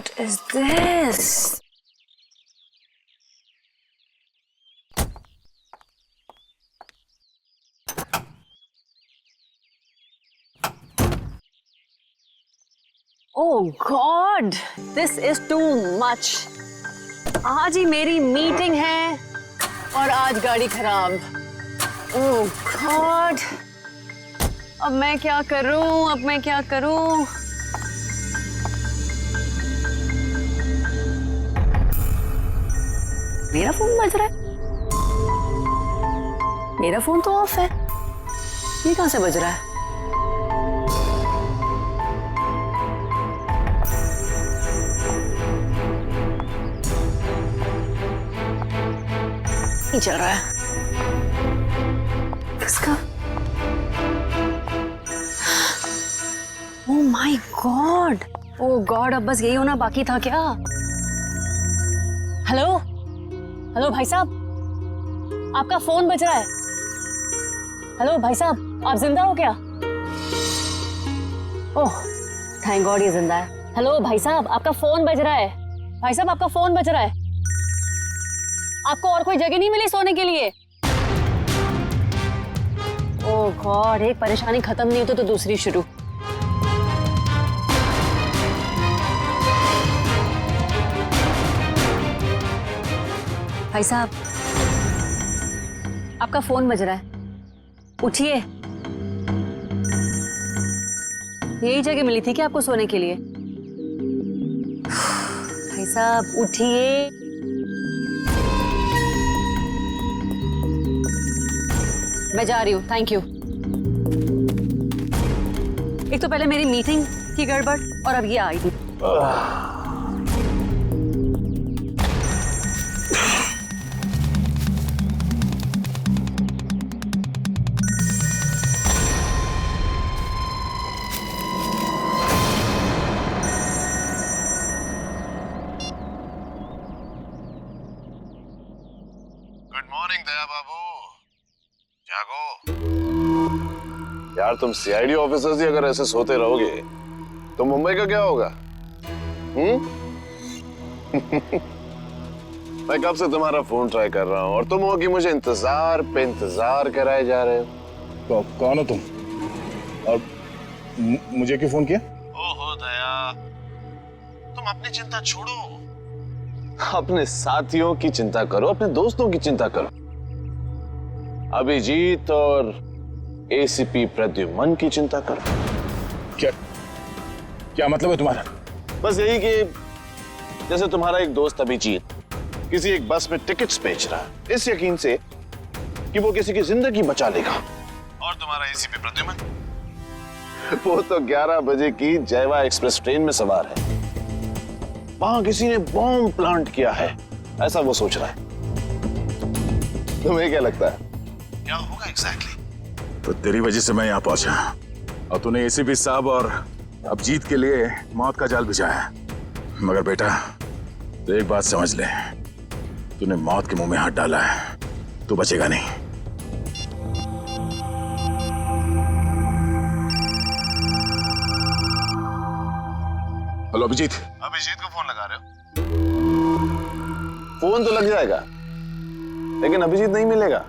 What is this? Oh God, this is too much. आज ही मेरी meeting है और आज गाड़ी खराब। Oh God, अब मैं क्या करूं? अब मैं क्या करूं? मेरा फोन बज रहा है। मेरा फोन तो ऑफ है। ये कहां से बज रहा है? नहीं चल रहा है। इसका oh my God, oh God, अब बस यही होना बाकी था क्या? हेलो हेलो भाई साहब, आपका फोन बज रहा है। हेलो भाई साहब, आप जिंदा हो क्या? ओह थैंक गॉड ये जिंदा है। हेलो भाई साहब, आपका फोन बज रहा है। भाई साहब आपका फोन बज रहा है। आपको और कोई जगह नहीं मिली सोने के लिए? ओह गॉड, एक परेशानी खत्म नहीं होती तो दूसरी शुरू। भाई साहब आपका फोन बज रहा है, उठिए। यही जगह मिली थी क्या आपको सोने के लिए? भाई साहब उठिए। मैं जा रही हूँ, थैंक यू। एक तो पहले मेरी मीटिंग की गड़बड़ और अब ये आई थी। गुड मॉर्निंग दया बाबू, जागो। यार तुम सीआईडी ऑफिसर्स ही अगर ऐसे सोते रहोगे तो मुंबई का क्या होगा? मैं कब से तुम्हारा फोन ट्राई कर रहा हूँ और तुम हो कि मुझे इंतजार पे इंतजार कराए जा रहे हो। तो कौन हो तुम और मुझे क्यों फोन किया? ओहो दया, तुम अपनी चिंता छोड़ो, अपने साथियों की चिंता करो, अपने दोस्तों की चिंता करो। अभिजीत और एसीपी प्रद्युमन की चिंता करो। क्या क्या मतलब है तुम्हारा? बस यही कि जैसे तुम्हारा एक दोस्त अभिजीत किसी एक बस में टिकट्स बेच रहा है इस यकीन से कि वो किसी की जिंदगी बचा लेगा, और तुम्हारा एसीपी प्रद्युमन वो तो 11 बजे की जयवा एक्सप्रेस ट्रेन में सवार है, वहां किसी ने बॉम्ब प्लांट किया है ऐसा वो सोच रहा है। तुम्हें क्या लगता है क्या होगा एग्जैक्टली? तो तेरी वजह से मैं यहाँ पहुंचा और तूने एसीपी साहब और अभिजीत के लिए मौत का जाल बिछाया। मगर बेटा तो एक बात समझ ले, तूने मौत के मुंह में हाथ डाला है, तू बचेगा नहीं। हेलो अभिजीत। अभिजीत को फोन लगा रहे हो? फोन तो लग जाएगा लेकिन अभिजीत नहीं मिलेगा,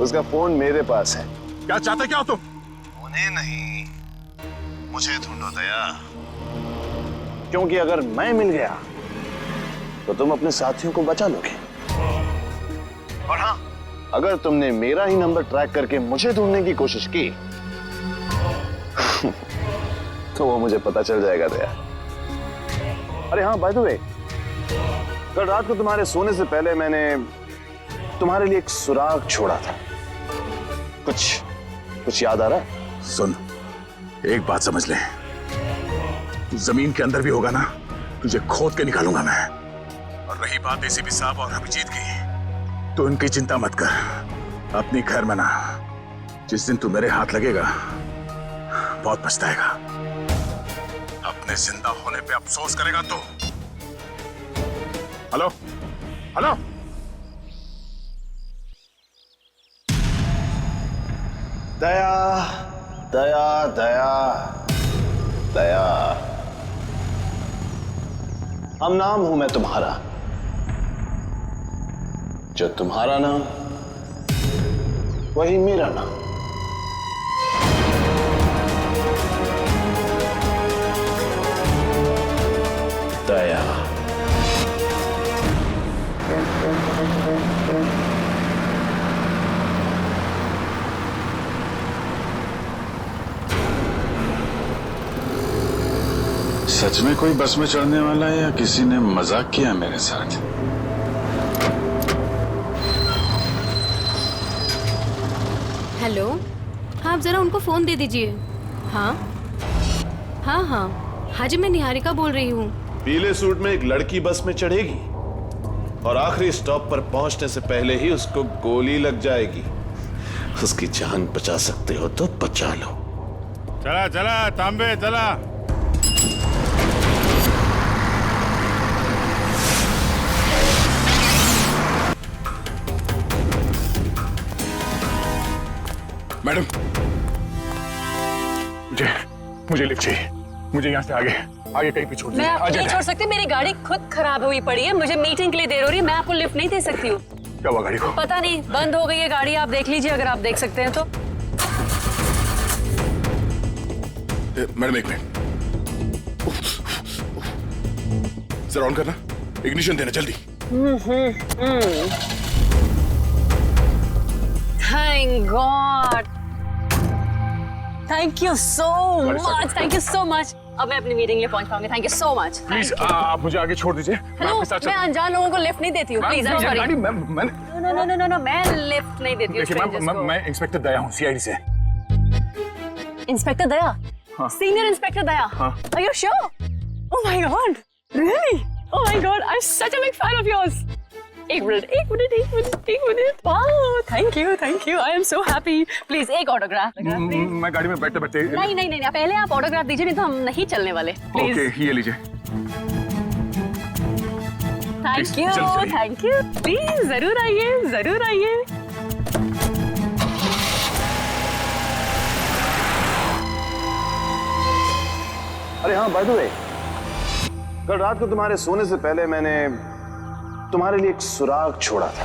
उसका फोन मेरे पास है। क्या चाहते क्या हो तुम? उन्हें नहीं, मुझे ढूंढो दया, क्योंकि अगर मैं मिल गया तो तुम अपने साथियों को बचा लोगे, और हाँ अगर तुमने मेरा ही नंबर ट्रैक करके मुझे ढूंढने की कोशिश की तो वो मुझे पता चल जाएगा दया। अरे हाँ बाय द वे, कल रात को तुम्हारे सोने से पहले मैंने तुम्हारे लिए एक सुराग छोड़ा था, कुछ याद आ रहा है? सुन, एक बात समझ ले, तू जमीन के अंदर भी होगा ना, तुझे खोद के निकालूंगा मैं। और रही बात एसीपी साहब और अभिजीत की, तो उनकी चिंता मत कर, अपनी खैर मना। जिस दिन तू मेरे हाथ लगेगा बहुत पछताएगा, अपने जिंदा होने पे अफसोस करेगा तू। हेलो हेलो, दया दया दया दया हम नाम हूं मैं तुम्हारा, जो तुम्हारा नाम वही मेरा नाम। दया। सच में कोई बस में चढ़ने वाला है या किसी ने मजाक किया मेरे साथ? हेलो, हाँ आप जरा उनको फोन दे दीजिए। हाँ हाँ हाँ हाँ जी, मैं निहारिका बोल रही हूँ। पीले सूट में एक लड़की बस में चढ़ेगी और आखिरी स्टॉप पर पहुंचने से पहले ही उसको गोली लग जाएगी। उसकी जान बचा सकते हो तो बचा लो। चला चला तांबे चला। मैडम, मुझे लिफ्ट चाहिए। मुझे यहाँ से आगे कहीं भी छोड़ दीजिए। मैं आपको नहीं छोड़ सकती, मेरी गाड़ी खुद खराब हुई पड़ी है, मुझे मीटिंग के लिए देर हो रही है, मैं आपको लिफ्ट नहीं दे सकती हूँ। क्या हुआ गाड़ी को? पता नहीं, बंद हो गई है गाड़ी, आप देख लीजिए अगर आप देख सकते हैं तो। मैडम एक मिनट, जरा ऑन करना, इग्निशन देना जल्दी। Thank God, thank you so much, thank you so much. अब मैं अपनी मीटिंग लिए पहुंच पाऊंगी। Thank you so much. Please आप मुझे आगे छोड़ दीजिए। हेलो, मैं अनजान लोगों को लिफ्ट नहीं देती हूँ, please. I am sorry. No, मैं लिफ्ट नहीं देती हूँ स्ट्रेंजर्स को। मैं इंस्पेक्टर दया हूँ, सीआईडी से। इंस्पेक्टर दया? हाँ। सीनियर इंस्पेक्टर दया? हाँ। Are you sure? Oh my God, really? Oh my God, I'm such a big fan of yours. एक minute. Wow, thank you. I am so happy. Please एक autograph. मैं गाड़ी में बैठते बैठते। नहीं, पहले आप ऑटोग्राफ दीजिए, नहीं तो हम नहीं चलने वाले। प्लीज। ओके, ये लीजिए। Thank you. प्लीज जरूर आइए। अरे हाँ, बाय द वे, कल रात को तुम्हारे सोने से पहले मैंने तुम्हारे लिए एक सुराग छोड़ा था।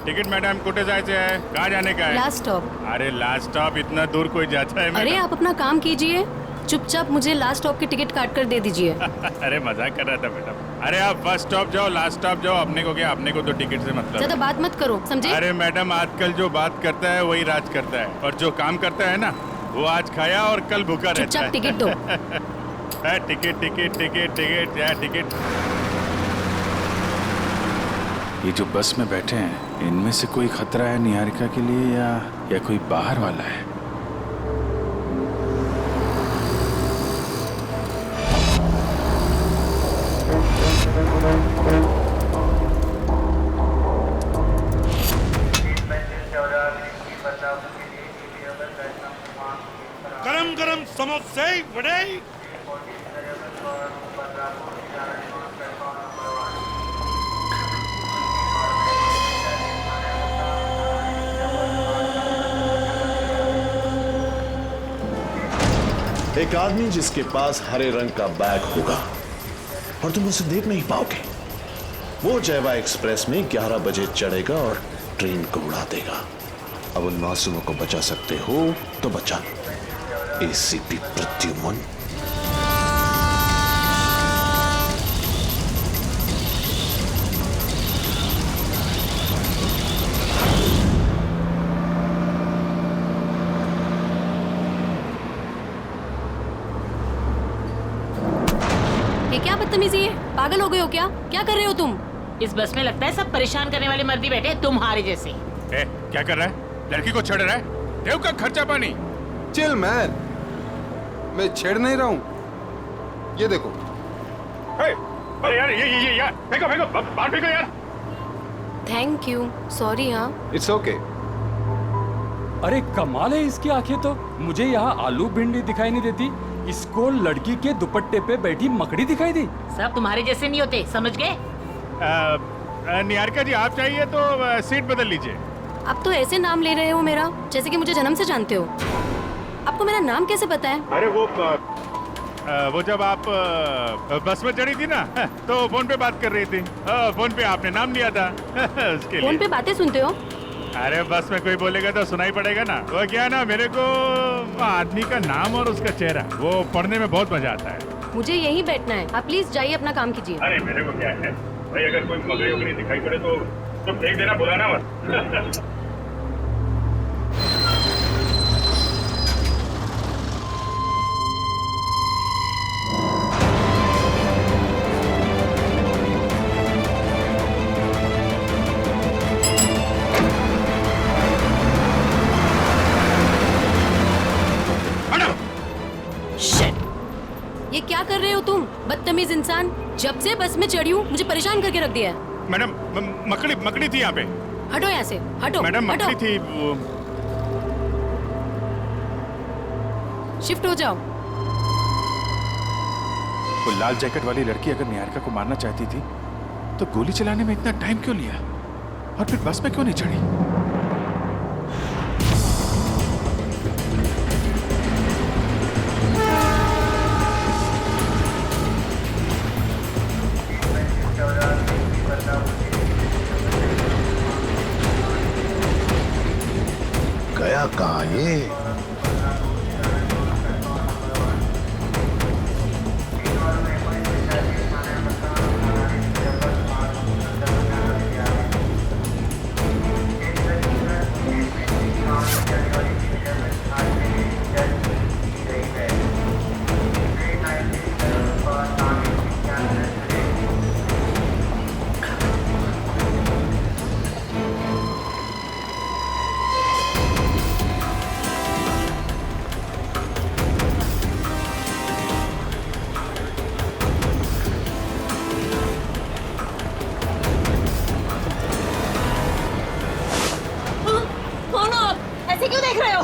टिकट मैडम, कुठे जायचे आहे? कहाँ जाने का है? Last stop. अरे लास्ट स्टॉप इतना दूर कोई जाता है? अरे आप अपना काम कीजिए, चुपचाप मुझे लास्ट स्टॉप की टिकट काट कर दे दीजिए। अरे मजाक कर रहा था मैडम। अरे आप फर्स्ट स्टॉप जाओ, लास्ट स्टॉप जाओ, अपने को क्या, अपने को तो टिकट से मतलब। ज्यादा बात मत करो, समझे? अरे मैडम, आजकल जो बात करता है वही राज करता है, और जो काम करता है ना वो आज खाया और कल भूखा रहता है। चुपचाप टिकट दो। टिकट। ये जो बस में बैठे हैं, इनमें से कोई खतरा है निहारिका के लिए या कोई बाहर वाला है? गरम समोसे वड़े। एक आदमी जिसके पास हरे रंग का बैग होगा और तुम उसे देख नहीं पाओगे, वो जयवा एक्सप्रेस में 11 बजे चढ़ेगा और ट्रेन को उड़ा देगा। अब उन मासूमों को बचा सकते हो तो बचा लो। एसीपी प्रद्युमन। ये क्या बदतमीजी है? पागल हो गए हो क्या? क्या कर रहे हो तुम? इस बस में लगता है सब परेशान करने वाले मर्दी बैठे तुम्हारे जैसे। क्या कर रहा है? लड़की को छेड़ रहा है? देव का खर्चा पानी। चिल मैन, मैं छेड़ नहीं रहा हूँ। ये देखो। अरे यार, ये यार, फेंको बाहर फेंको यार। Thank you, sorry. हाँ, इट्स ओके। अरे कमाल है इसकी आंखें तो। मुझे यहाँ आलू भिंडी दिखाई नहीं देती, इसको लड़की के दुपट्टे पे बैठी मकड़ी दिखाई दी। सब तुम्हारे जैसे नहीं होते, समझ गए? निहारिका जी, आप चाहिए तो सीट बदल लीजिए। आप तो ऐसे नाम ले रहे हो मेरा जैसे कि मुझे जन्म से जानते हो। आपको मेरा नाम कैसे पता है? अरे वो जब आप बस में चढ़ी थी ना तो फोन पे बात कर रही थी। फोन पे आपने नाम लिया था उसके फोन लिए। पे बातें सुनते हो? अरे बस में कोई बोलेगा तो सुनाई पड़ेगा ना। वो क्या ना, मेरे को आदमी का नाम और उसका चेहरा वो पढ़ने में बहुत मजा आता है। मुझे यहीं बैठना है, आप प्लीज जाइए अपना काम कीजिए। अरे मेरे को क्या है भाई, अगर कोई मगरी उगरी दिखाई पड़े तो फेंक देना, बुलाना मत। ये क्या कर रहे हो तुम, बदतमीज इंसान? जब से बस में चढ़ी हूँ मुझे परेशान करके रख दिया है। मैडम मकड़ी थी यहाँ पे। हटो यहाँ से, हटो। मैडम हटो। मकड़ी थी वो। शिफ्ट हो जाओ। वो लाल जैकेट वाली लड़की अगर निहारिका को मारना चाहती थी तो गोली चलाने में इतना टाइम क्यों लिया, और फिर बस में क्यों नहीं चढ़ी? गया कहाँ ये?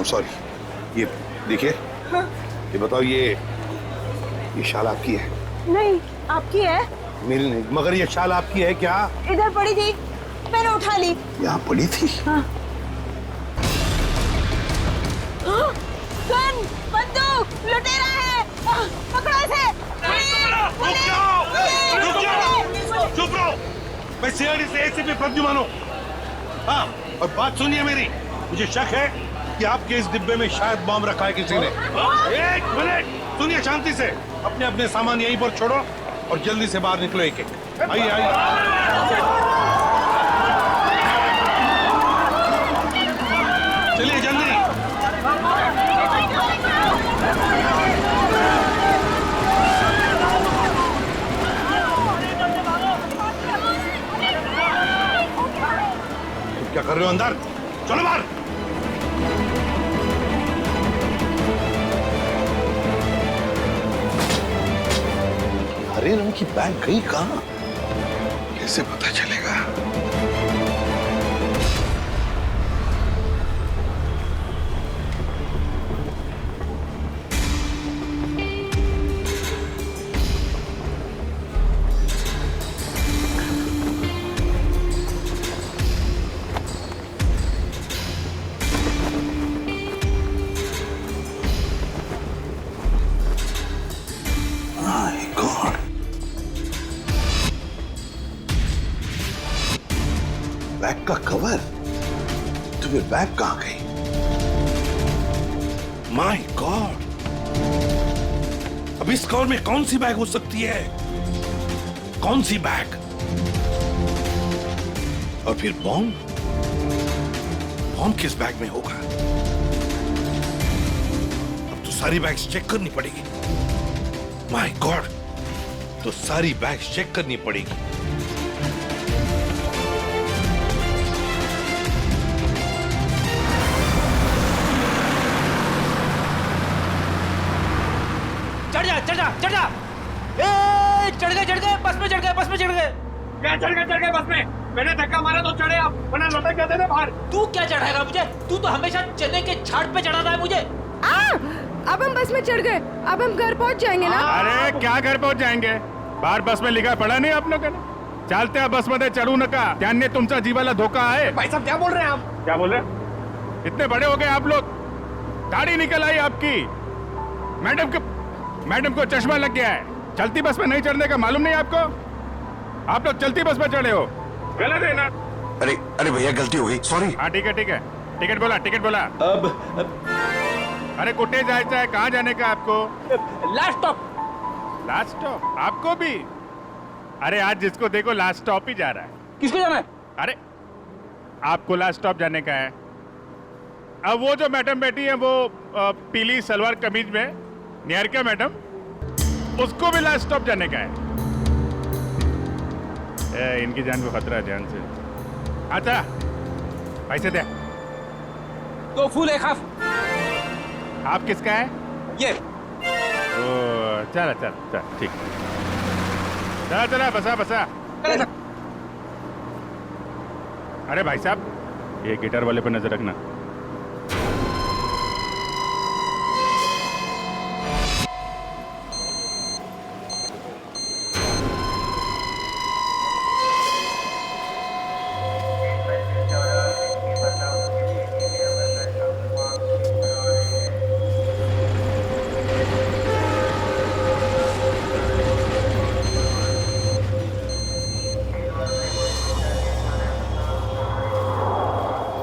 सॉरी, ये देखिए। ये बताओ, ये शाल आपकी है? नहीं, आपकी है। मेरी नहीं, मगर ये शाल आपकी है क्या? इधर पड़ी थी, मैंने उठा ली। यहाँ पड़ी थी? हाँ। गन, बंदूक, लुटेरा है। पकड़ो इसे। चुप रहो। मैं सीआईडी से एसीपी प्रद्युमन हूँ। हाँ, और बात सुनिए मेरी। मुझे शक है कि आपके इस डिब्बे में शायद बम रखा है किसी ने। एक मिनट सुनिए शांति से। अपने अपने सामान यहीं पर छोड़ो और जल्दी से बाहर निकलो। एक एक आइए आइए। चलिए जल्दी। तुम क्या कर रहे हो अंदर? चलो बाहर। हरे रंग की बैग गई कहाँ? कैसे पता चलेगा? बैग का कवर? तो फिर बैग कहाँ गई? My God! अब इस कवर में कौन सी बैग हो सकती है? कौन सी बैग? और फिर बॉम्ब? बॉम्ब किस बैग में होगा? अब तो सारी बैग्स चेक करनी पड़ेगी। My God! तो सारी बैग्स चेक करनी पड़ेगी। चढ़ जा। ए, चढ़ गए, बस में चढ़ गए। क्या चढ़ गए बस में? मैंने धक्का मारा तो चढ़े आप, वरना लटक जाते थे बाहर। तू क्या चढ़ाएगा मुझे? तू तो हमेशा चने के छाट पे चढ़ाता है मुझे। अब हम बस में चढ़ गए, अब हम घर पहुंच जाएंगे ना? अरे क्या घर पहुंच जाएंगे? बाहर बस में लिखा पढ़ा नहीं आप लोगों ने? चालत्या बस मध्ये चढू नका, त्यांनी तुमचा जीवाला धोका आहे. भाई साहब क्या बोल रहे हैं आप? क्या बोल रहे? इतने बड़े हो गए आप लोग, दाढ़ी निकल आई आपकी. मैडम को चश्मा लग गया है. चलती बस में नहीं चढ़ने का मालूम नहीं आपको? आप लोग चलती बस में चढ़े हो, गलत है ना? अरे भैया गलती हो गई, सॉरी. हाँ ठीक है. टिकट बोला. अब अरे कुठे जायचं है, कहाँ जाने का आपको? लास्ट स्टॉप आपको भी? अरे आज जिसको देखो लास्ट स्टॉप ही जा रहा है. किसको जाना है? अरे आपको लास्ट स्टॉप जाने का है. अब वो जो मैडम बैठी है वो पीली सलवार कमीज में, निहारिका मैडम, उसको भी लास्ट स्टॉप जाने का है. इनकी जान को खतरा है, ध्यान से. अच्छा पैसे दे. 2 फूल 1 हाफ. आप किसका है? ये चला ठीक. चला बसा. अरे भाई साहब, ये गिटार वाले पर नजर रखना.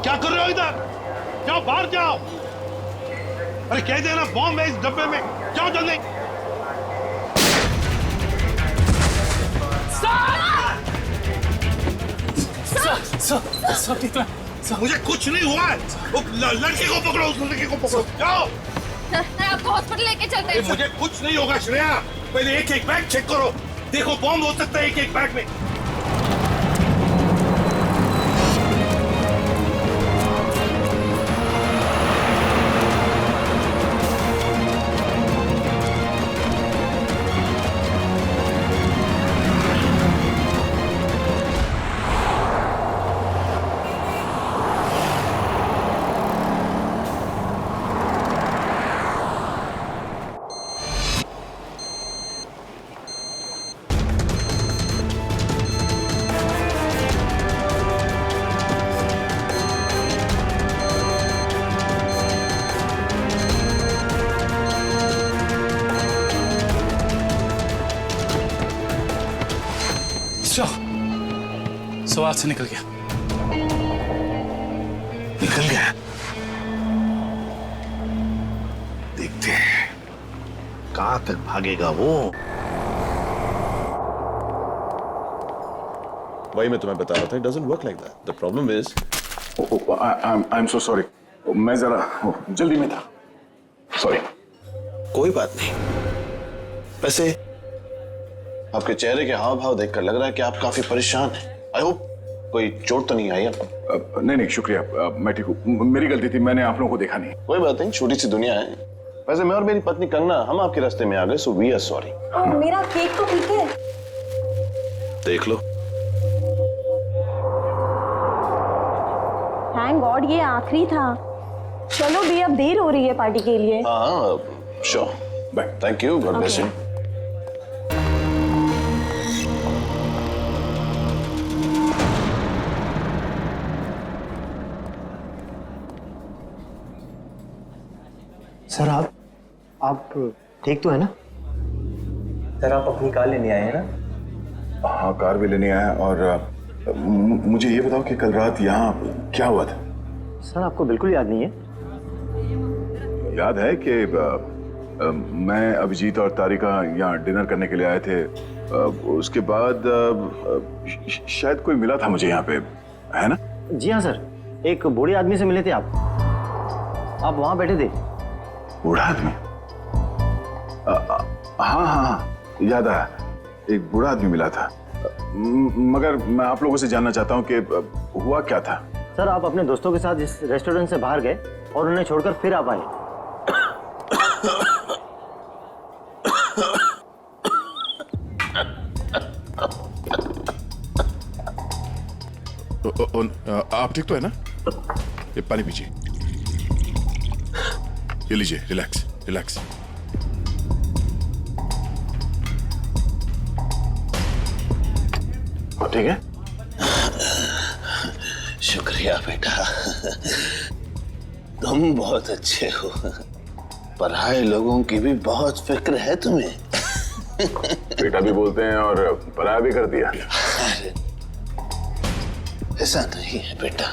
क्या कर रहे हो इधर? जाओ बाहर जाओ. अरे कह देना बॉम्ब है इस डब्बे में. जाओ जल्दी. मुझे कुछ नहीं हुआ है. वो लड़के को पकड़ो, उस लड़के को पकड़ो. जाओ. आपको हॉस्पिटल लेके चलते हैं. मुझे कुछ नहीं होगा श्रेया. पहले एक बैग चेक करो. देखो बॉम्ब हो सकता है एक बैग में. सवाल से निकल गया. देखते हैं कहां तक भागेगा वो. वही मैं तुम्हें बता रहा था, it doesn't work like that. The problem is I'm so sorry. मैं जरा जल्दी में था. सॉरी. कोई बात नहीं. वैसे आपके चेहरे के हाव भाव देखकर लग रहा है कि आप काफी परेशान हैं. आई होप कोई चोट तो नहीं आई आपको? नहीं शुक्रिया, मैं ठीक हूँ. मेरी गलती थी, मैंने आप लोगों को देखा नहीं. कोई बात नहीं, छोटी सी दुनिया है. वैसे मैं और मेरी पत्नी कंगना हम आपके रास्ते में आ गए, सो वी आर सॉरी. मेरा केक तो ठीक है. देख लो. थैंक गॉड ये आखिरी था. चलो भी अब देर हो रही है पार्टी के लिए. हाँ sure. Bye. Thank you. God bless you. Sir आप ठीक तो है ना? सर आप अपनी कार लेने आए हैं ना? हाँ कार भी लेने आया. और मुझे ये बताओ कि कल रात यहाँ क्या हुआ था? सर आपको बिल्कुल याद नहीं है? याद है कि मैं अभिजीत और तारिका यहाँ डिनर करने के लिए आए थे. उसके बाद शायद कोई मिला था मुझे यहाँ पे, है ना? जी हाँ सर, एक बूढ़े आदमी से मिले थे आप वहाँ बैठे थे. बूढ़ा आदमी? हाँ याद आया. एक बूढ़ा आदमी मिला था. मगर मैं आप लोगों से जानना चाहता हूँ कि हुआ क्या था. सर आप अपने दोस्तों के साथ इस रेस्टोरेंट से बाहर गए और उन्हें छोड़कर फिर आप आए. आप ठीक तो है ना? ये पानी पीजिए. ये लीजिए. Relax relax. ठीक है? शुक्रिया बेटा, तुम बहुत अच्छे हो। पराए लोगों की भी बहुत फिक्र है तुम्हें। बेटा भी बोलते हैं और पराया भी कर दिया। अरे ऐसा नहीं है बेटा,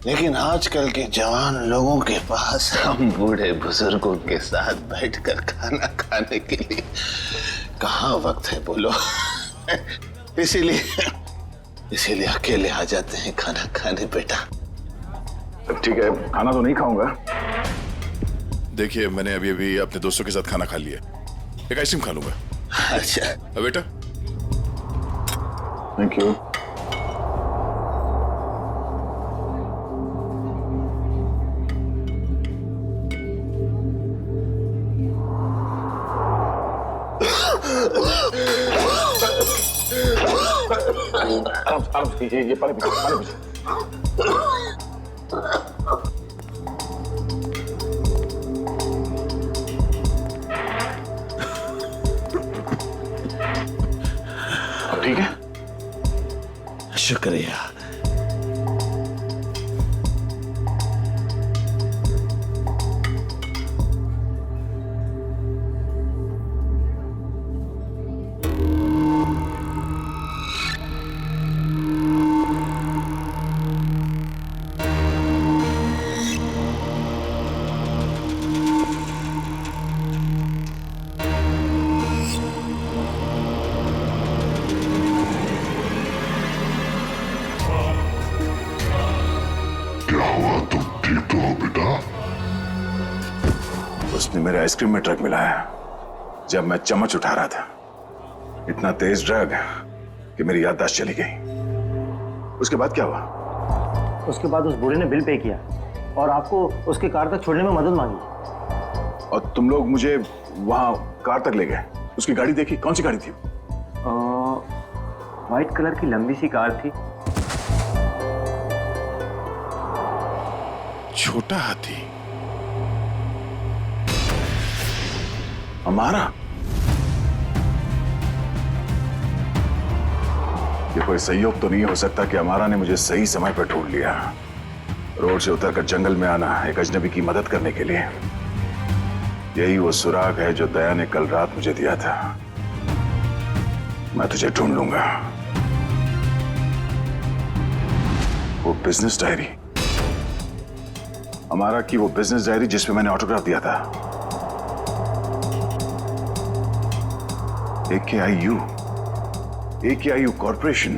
लेकिन आजकल के जवान लोगों के पास हम बूढ़े बुजुर्गों के साथ बैठकर खाना खाने के लिए कहाँ वक्त है बोलो। इसीलिए अकेले आ जाते हैं खाना खाने बेटा। ठीक है, खाना तो नहीं खाऊंगा। देखिए, मैंने अभी अभी अपने दोस्तों के साथ खाना खा लिया, एक आइसक्रीम खा लूंगा। अच्छा बेटा। Thank you. आराम से ये पानी पीजिए। ठीक है? शुक्रिया। उसने मेरे आइसक्रीम में ड्रग मिलाया जब मैं चम्मच उठा रहा था। इतना तेज ड्रग कि मेरी याददाश्त चली गई। उसके बाद क्या हुआ? उसके बाद उस बूढ़े ने बिल पे किया और आपको उसके कार तक छोड़ने में मदद मांगी। और तुम लोग मुझे वहां कार तक ले गए। उसकी गाड़ी देखी? कौन सी गाड़ी थी? व्हाइट कलर की लंबी सी कार थी। छोटा हाथी हमारा? ये कोई संयोग तो नहीं हो सकता कि हमारा ने मुझे सही समय पर ढूंढ लिया। रोड से उतरकर जंगल में आना एक अजनबी की मदद करने के लिए, यही वो सुराग है जो दया ने कल रात मुझे दिया था। मैं तुझे ढूंढ लूंगा। वो बिजनेस डायरी, हमारा की वो बिजनेस डायरी जिसमें मैंने ऑटोग्राफ दिया था। AKIU corporation.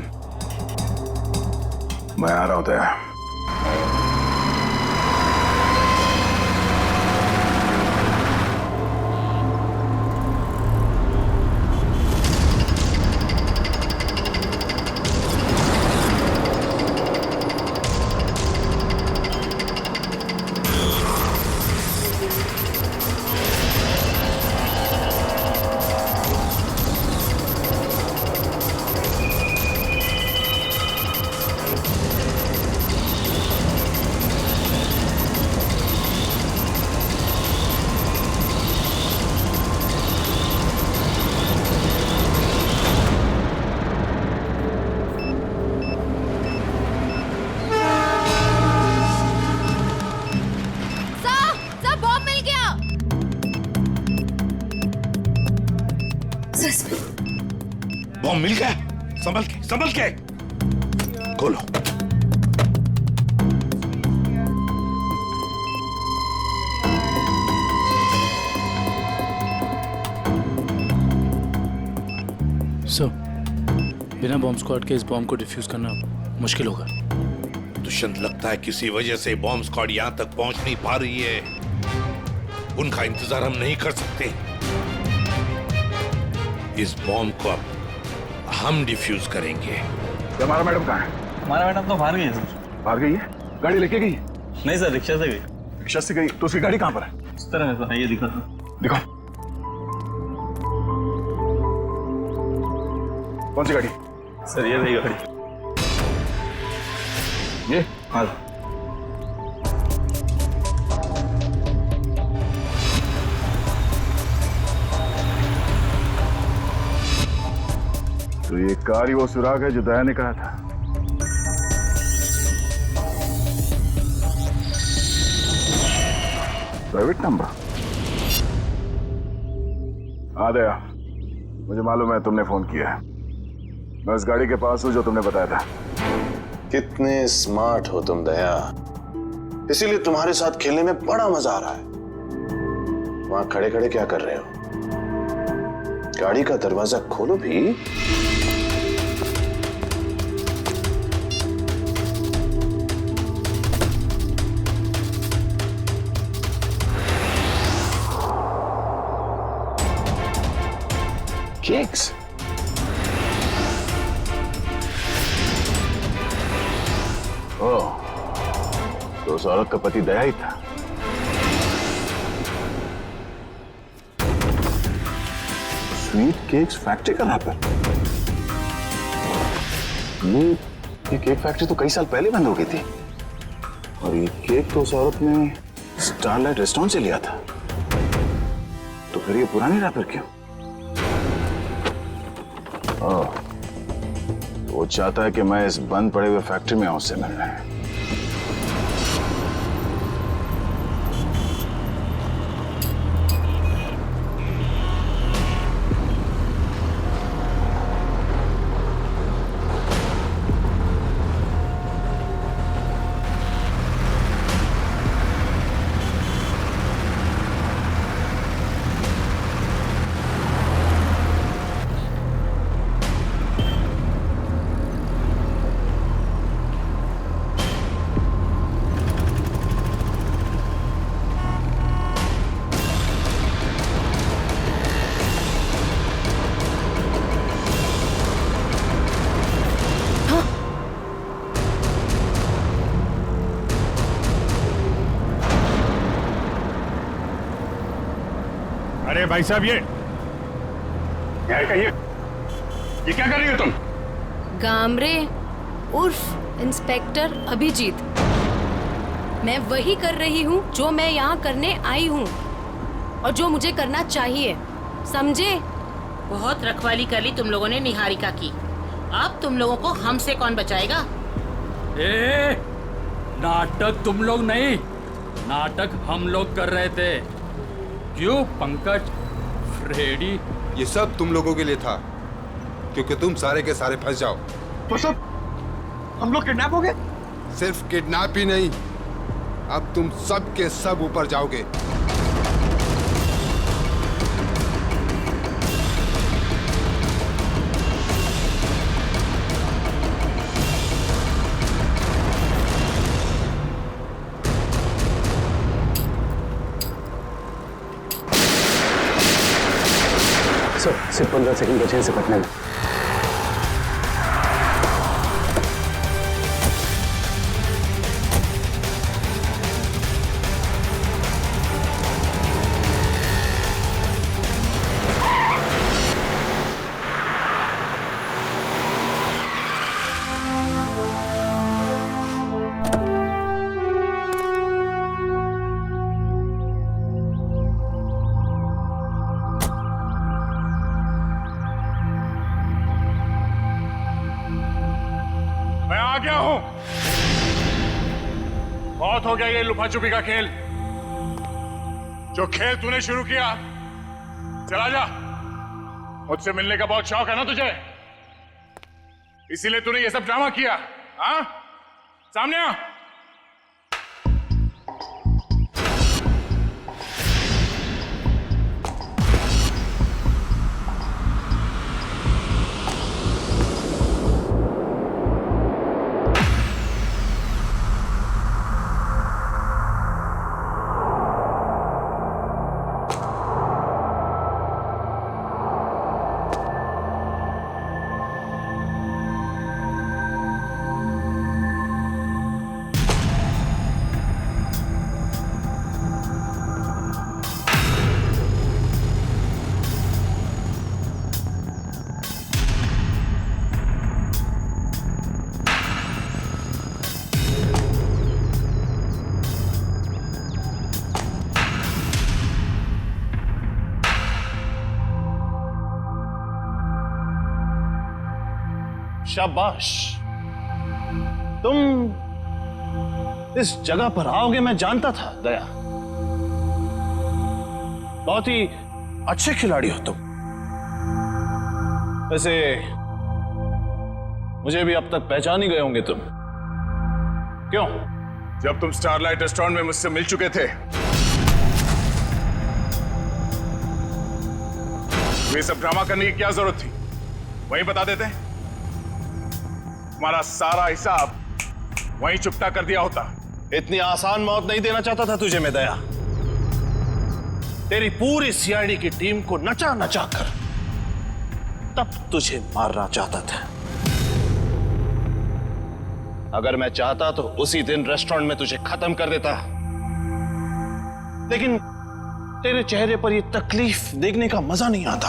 मैं आ रहा हूं दया। बॉम्ब मिल गया। संभल के खोलो। सर, बिना बॉम्ब स्क्वाड के इस बॉम्ब को डिफ्यूज करना मुश्किल होगा। दुष्यंत, लगता है किसी वजह से बॉम्ब स्क्वाड यहाँ तक पहुंच नहीं पा रही है। उनका इंतजार हम नहीं कर सकते। इस बॉम्ब को अब हम डिफ्यूज करेंगे। हमारा मैडम कहाँ है? हमारा मैडम तो बाहर गई है सर। बाहर गई है? गाड़ी लेके गई? नहीं सर, रिक्शा से गई। रिक्शा से गई? तो उसकी गाड़ी कहाँ पर है? इस तरह है सर, ये दिखाओ। कौन सी गाड़ी? सर ये रही गाड़ी। ये? हाँ। तो ये कार ही वो सुराग है जो दया ने कहा था। Private number. हाँ दया, मुझे मालूम है तुमने फोन किया है। मैं उस गाड़ी के पास हूं जो तुमने बताया था। कितने स्मार्ट हो तुम दया, इसीलिए तुम्हारे साथ खेलने में बड़ा मजा आ रहा है। वहां खड़े खड़े क्या कर रहे हो? गाड़ी का दरवाजा खोलो भी। केक्स। ओह, तो उस औरत का पति दया ही था। स्वीट केक्स फैक्ट्री का रैपर। ये केक फैक्ट्री तो कई साल पहले बंद हो गई थी, और ये केक तो उस औरत ने स्टारलाइट रेस्टोरेंट से लिया था। तो फिर ये पुरानी रैपर क्यों? ओह, वो चाहता है कि मैं इस बंद पड़े हुए फैक्ट्री में आऊं उससे मिलने। अरे भाई साहब, ये क्या कर रही हो तुम? गामरे उर्फ इंस्पेक्टर अभिजीत, मैं वही कर रही हूँ जो मैं यहाँ करने आई हूँ और जो मुझे करना चाहिए, समझे? बहुत रखवाली कर ली तुम लोगों ने निहारिका की। अब तुम लोगों को हमसे कौन बचाएगा? ए, नाटक तुम लोग नहीं, नाटक हम लोग कर रहे थे। क्यों पंकज, फ्रेडी? ये सब तुम लोगों के लिए था, क्योंकि तुम सारे के सारे फंस जाओ। तो सब हम लोग किडनैप हो गए? सिर्फ किडनैप ही नहीं, अब तुम सब के सब ऊपर जाओगे। सिर्फ 15 सेकंड बचे से पटने में। गया हूं। बहुत हो गया ये लुका छुपी का खेल। जो खेल तूने शुरू किया, चला जा। मुझसे मिलने का बहुत शौक है ना तुझे, इसीलिए तूने ये सब ड्रामा किया। हाँ, सामने आ। शाबाश, तुम इस जगह पर आओगे मैं जानता था दया। बहुत ही अच्छे खिलाड़ी हो तुम। वैसे मुझे भी अब तक पहचान ही गए होंगे तुम। क्यों? जब तुम स्टारलाइट रेस्टोरेंट में मुझसे मिल चुके थे, ये सब ड्रामा करने की क्या जरूरत थी? वहीं बता देते। तुम्हारा सारा हिसाब वहीं चुपता कर दिया होता। इतनी आसान मौत नहीं देना चाहता था तुझे मैं दया। तेरी पूरी सीआईडी की टीम को नचा नचा कर तब तुझे मारना चाहता था। अगर मैं चाहता तो उसी दिन रेस्टोरेंट में तुझे खत्म कर देता, लेकिन तेरे चेहरे पर यह तकलीफ देखने का मजा नहीं आता।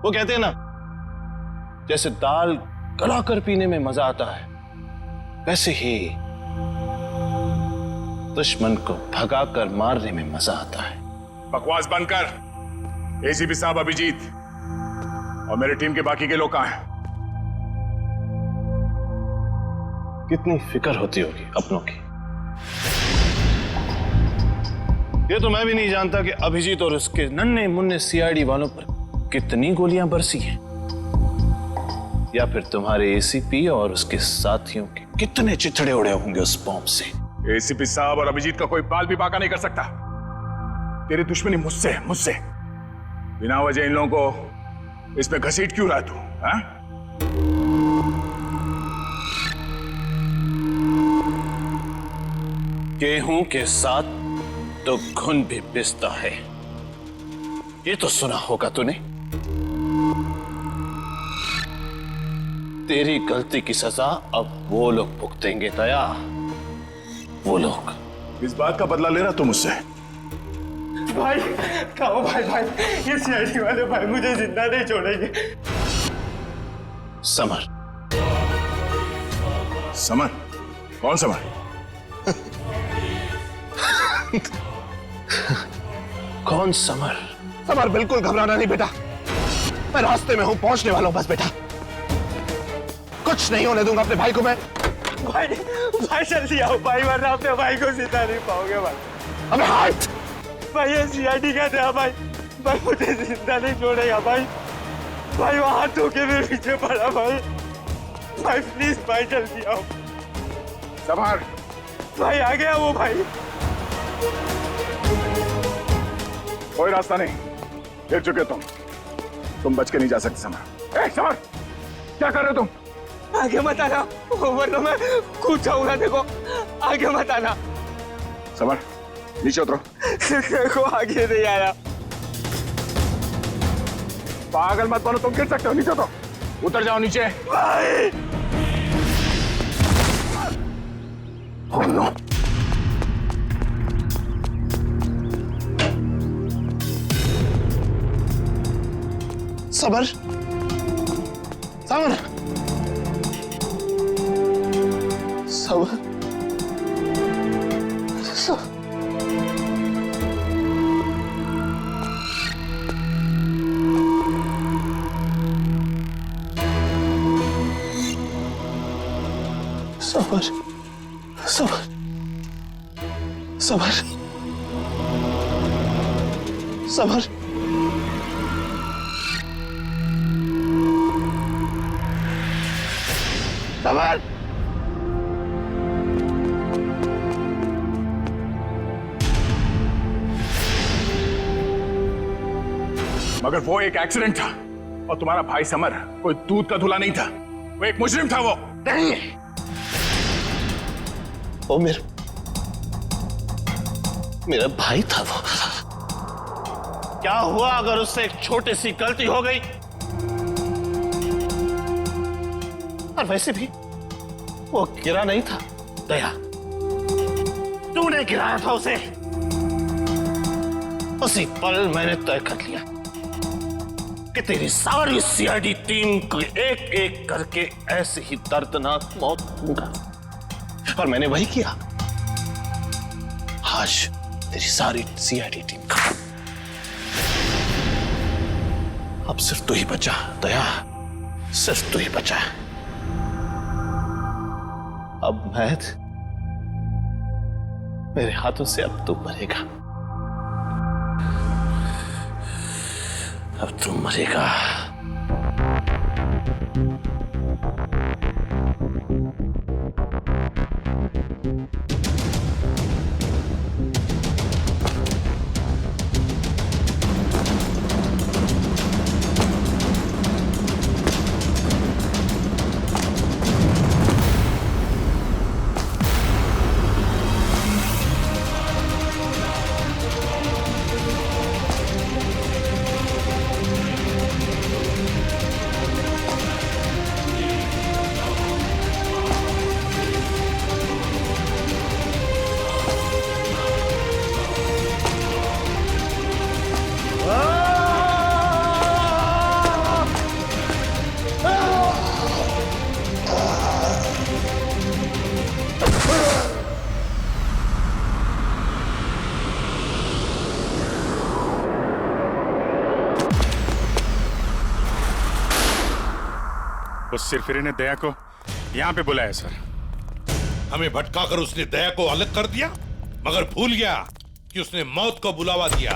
वो कहते हैं ना, जैसे दाल गलाकर पीने में मजा आता है, वैसे ही दुश्मन को भगाकर मारने में मजा आता है। बकवास बंद कर। एसीपी साहब अभिजीत और मेरी टीम के बाकी के लोग कहां हैं? कितनी फिक्र होती होगी अपनों की। ये तो मैं भी नहीं जानता कि अभिजीत और उसके नन्हे मुन्ने सीआईडी वालों पर कितनी गोलियां बरसी हैं, या फिर तुम्हारे एसीपी और उसके साथियों के कितने चिथड़े उड़े होंगे उस बॉम्ब से। एसीपी साहब और अभिजीत का कोई बाल भी बाका नहीं कर सकता। तेरी दुश्मनी मुझसे मुझसे बिना वजह इन लोगों को इस पे घसीट क्यों रहा तू? हाँ? गेहूं के साथ तो घुन भी पिसता है, ये तो सुना होगा तूने। तेरी गलती की सजा अब वो लोग भुगतेंगे दया, वो लोग। इस बात का बदला ले रहा तू मुझसे? भाई खाओ भाई, ये सीआईडी वाले भाई मुझे जिंदा नहीं छोड़ेंगे। समर। समर? कौन समर? कौन समर? समर, बिल्कुल घबराना नहीं बेटा, मैं रास्ते में हूं, पहुंचने वाला हूं बस बेटा। कुछ नहीं होने दूंगा अपने भाई को मैं। भाई जल्दी आओ भाई, वरना अपने भाई को जिंदा नहीं पाओगे भाई। अबे हाथ! भाई ये सीआईडी का था भाई मुझे जिंदा नहीं छोड़ेगा भाई। वहां हाथ धोके मेरे पीछे पड़ा भाई प्लीज भाई जल्दी आओ। समर! भाई आ गया वो भाई। कोई रास्ता नहीं, गिर चुके तुम बच के नहीं जा सकते समर। समर, क्या कर रहे हो तुम? आगे मत आना, वरना मैं कूद जाऊंगा। देखो आगे मत आना। समर नीचे उतरो। देखो आगे नहीं आया। पागल मत बनो, तुम गिर सकते हो। नीचे उतरो, उतर जाओ नीचे। भाई oh, no. सबर, सबर, सबर, सबर, सबर, सबर, सबर, सबर। मगर वो एक एक्सीडेंट था और तुम्हारा भाई समर कोई दूध का धुला नहीं था, वो एक मुजरिम था। वो नहीं, वो मेरा भाई था। वो क्या हुआ अगर उससे एक छोटी सी गलती हो गई? और वैसे भी वो गिरा नहीं था दया, तूने गिराया था उसे। उसी पल मैंने तय कर लिया कि तेरी सारी सीआईडी टीम को एक एक करके ऐसे ही दर्दनाक मौत दूंगा, और मैंने वही किया। आज तेरी सारी सीआईडी टीम खत्म। अब सिर्फ तू ही बचा दया, सिर्फ तू ही बचा है। अब मेरे हाथों से अब तू मरेगा। अब तू मरेगा। उस सिरफिरे ने दया को यहाँ पे बुलाया सर। हमें भटकाकर उसने दया को अलग कर दिया, मगर भूल गया कि उसने मौत को बुलावा दिया।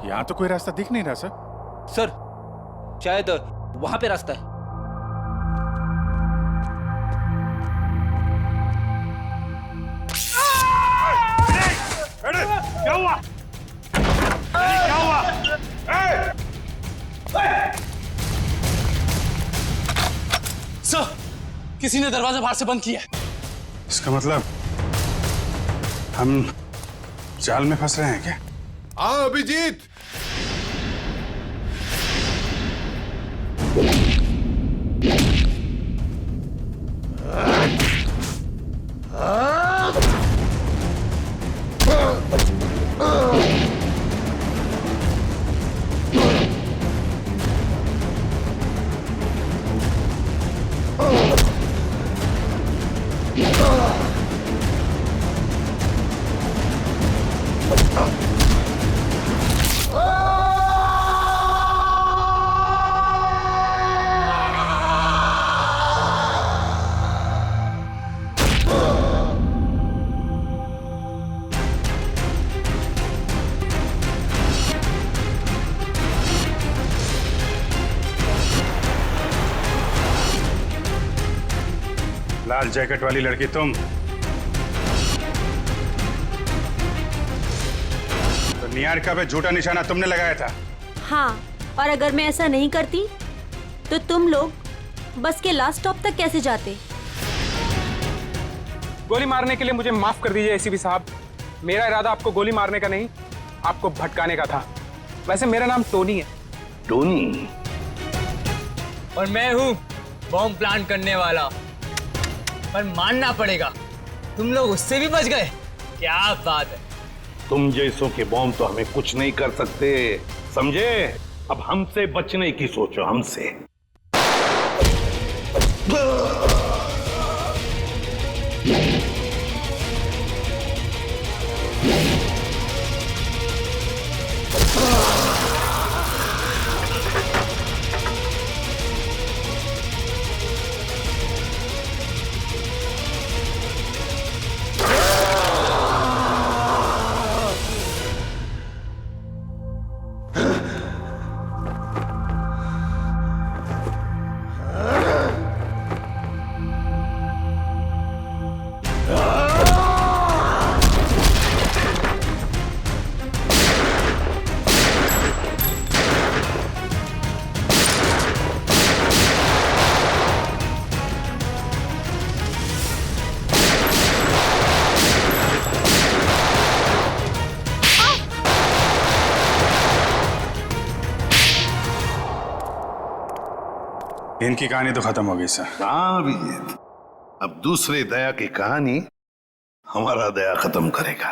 यहाँ तो कोई रास्ता दिख नहीं रहा सर। सर शायद वहां पे रास्ता है। क्या हुआ? क्या हुआ? सर किसी ने दरवाजा बाहर से बंद किया है। इसका मतलब हम जाल में फंस रहे हैं क्या? हाँ अभिजीत, लाल जैकेट वाली लड़की तुम तो निहारिका पे झूठा निशाना तुमने लगाया था। हाँ, और अगर मैं ऐसा नहीं करती तो तुम लोग बस के लास्ट स्टॉप तक कैसे जाते? गोली मारने के लिए मुझे माफ कर दीजिए एसीपी साहब। मेरा इरादा आपको गोली मारने का नहीं, आपको भटकाने का था। वैसे मेरा नाम टोनी है। टोनी? और मैं हूँ बॉम्ब प्लांट करने वाला। पर मानना पड़ेगा तुम लोग उससे भी बच गए। क्या बात है। तुम जैसों के बॉम्ब तो हमें कुछ नहीं कर सकते, समझे? अब हमसे बचने की सोचो, हमसे। इनकी कहानी तो खत्म हो गई सर। हाँ अभिजीत, अब दूसरे दया की कहानी हमारा दया खत्म करेगा।